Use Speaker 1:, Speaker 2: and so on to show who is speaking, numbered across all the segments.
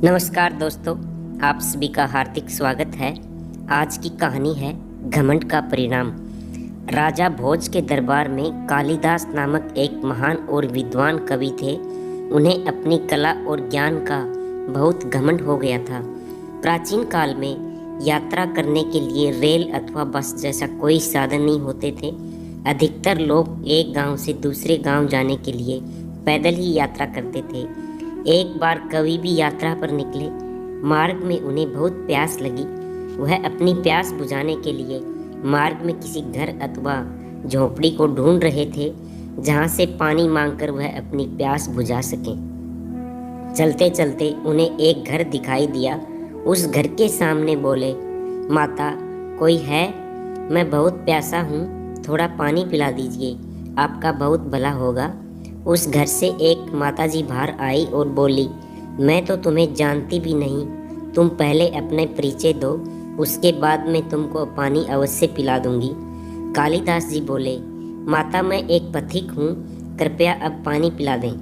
Speaker 1: नमस्कार दोस्तों, आप सभी का हार्दिक स्वागत है। आज की कहानी है घमंड का परिणाम। राजा भोज के दरबार में कालिदास नामक एक महान और विद्वान कवि थे। उन्हें अपनी कला और ज्ञान का बहुत घमंड हो गया था। प्राचीन काल में यात्रा करने के लिए रेल अथवा बस जैसा कोई साधन नहीं होते थे। अधिकतर लोग एक गांव से दूसरे गांव जाने के लिए पैदल ही यात्रा करते थे। एक बार कवि भी यात्रा पर निकले। मार्ग में उन्हें बहुत प्यास लगी। वह अपनी प्यास बुझाने के लिए मार्ग में किसी घर अथवा झोपड़ी को ढूंढ रहे थे, जहां से पानी मांगकर वह अपनी प्यास बुझा सकें। चलते चलते उन्हें एक घर दिखाई दिया। उस घर के सामने बोले, माता कोई है? मैं बहुत प्यासा हूँ, थोड़ा पानी पिला दीजिए, आपका बहुत भला होगा। उस घर से एक माताजी बाहर आई और बोली, मैं तो तुम्हें जानती भी नहीं, तुम पहले अपने परिचय दो, उसके बाद मैं तुमको पानी अवश्य पिला दूंगी। कालिदास जी बोले, माता मैं एक पथिक हूँ, कृपया अब पानी पिला दें।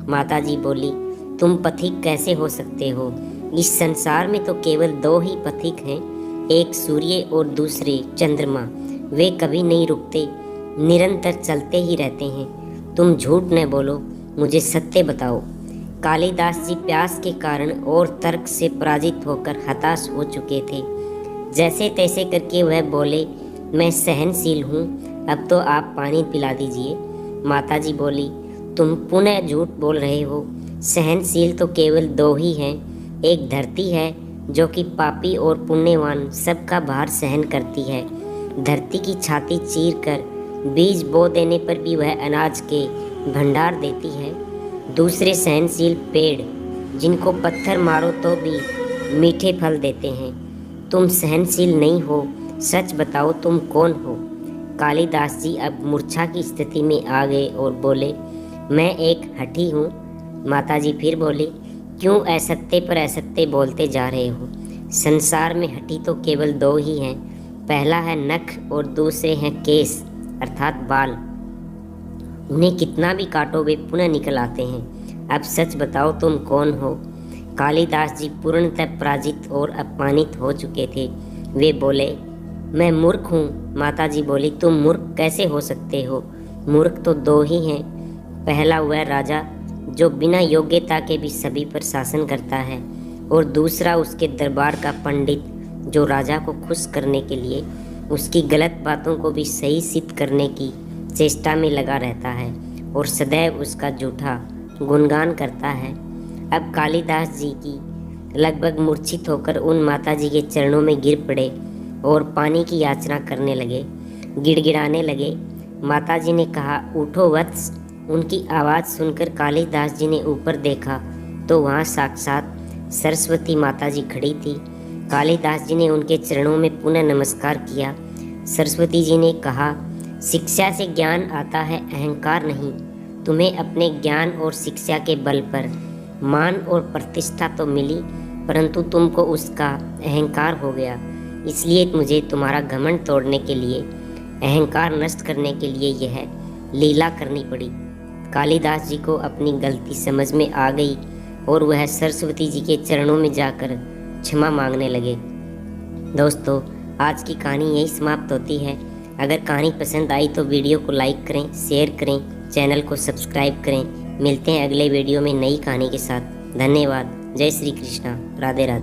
Speaker 1: माताजी बोली, तुम पथिक कैसे हो सकते हो? इस संसार में तो केवल दो ही पथिक हैं, एक सूर्य और दूसरे चंद्रमा। वे कभी नहीं रुकते, निरंतर चलते ही रहते हैं। तुम झूठ न बोलो, मुझे सत्य बताओ। कालिदास जी प्यास के कारण और तर्क से पराजित होकर हताश हो चुके थे। जैसे तैसे करके वह बोले, मैं सहनशील हूँ, अब तो आप पानी पिला दीजिए। माताजी बोली, तुम पुनः झूठ बोल रहे हो। सहनशील तो केवल दो ही हैं। एक धरती है जो कि पापी और पुण्यवान सबका भार सहन करती है। धरती की छाती चीर कर बीज बो देने पर भी वह अनाज के भंडार देती है। दूसरे सहनशील पेड़, जिनको पत्थर मारो तो भी मीठे फल देते हैं। तुम सहनशील नहीं हो, सच बताओ तुम कौन हो? कालिदास जी अब मूर्छा की स्थिति में आ गए और बोले, मैं एक हठी हूँ। माताजी फिर बोली, क्यों असत्य पर असत्य बोलते जा रहे हो? संसार में हठी तो केवल दो ही हैं, पहला है नख और दूसरे हैं केस अर्थात बाल। उन्हें कितना भी काटो वे पुनः निकल आते हैं। अब सच बताओ तुम कौन हो? कालिदास जी पूर्णतः पराजित और अपमानित हो चुके थे। वे बोले, मैं मूर्ख हूँ। माताजी बोली, तुम मूर्ख कैसे हो सकते हो? मूर्ख तो दो ही हैं। पहला वह राजा जो बिना योग्यता के भी सभी पर शासन करता है, और दूसरा उसके दरबार का पंडित जो राजा को खुश करने के लिए उसकी गलत बातों को भी सही सिद्ध करने की चेष्टा में लगा रहता है और सदैव उसका झूठा गुणगान करता है। अब कालिदास जी की लगभग मूर्छित होकर उन माताजी के चरणों में गिर पड़े और पानी की याचना करने लगे, गिड़गिड़ाने लगे। माताजी ने कहा, उठो वत्स। उनकी आवाज़ सुनकर कालिदास जी ने ऊपर देखा तो वहाँ साक्षात सरस्वती माताजी खड़ी थी। कालिदास जी ने उनके चरणों में पुनः नमस्कार किया। सरस्वती जी ने कहा, शिक्षा से ज्ञान आता है, अहंकार नहीं। तुम्हें अपने ज्ञान और शिक्षा के बल पर मान और प्रतिष्ठा तो मिली, परंतु तुमको उसका अहंकार हो गया। इसलिए मुझे तुम्हारा घमंड तोड़ने के लिए, अहंकार नष्ट करने के लिए यह लीला करनी पड़ी। कालिदास जी को अपनी गलती समझ में आ गई और वह सरस्वती जी के चरणों में जाकर क्षमा मांगने लगे। दोस्तों, आज की कहानी यही समाप्त होती है। अगर कहानी पसंद आई तो वीडियो को लाइक करें, शेयर करें, चैनल को सब्सक्राइब करें। मिलते हैं अगले वीडियो में नई कहानी के साथ। धन्यवाद। जय श्री कृष्णा। राधे राधे।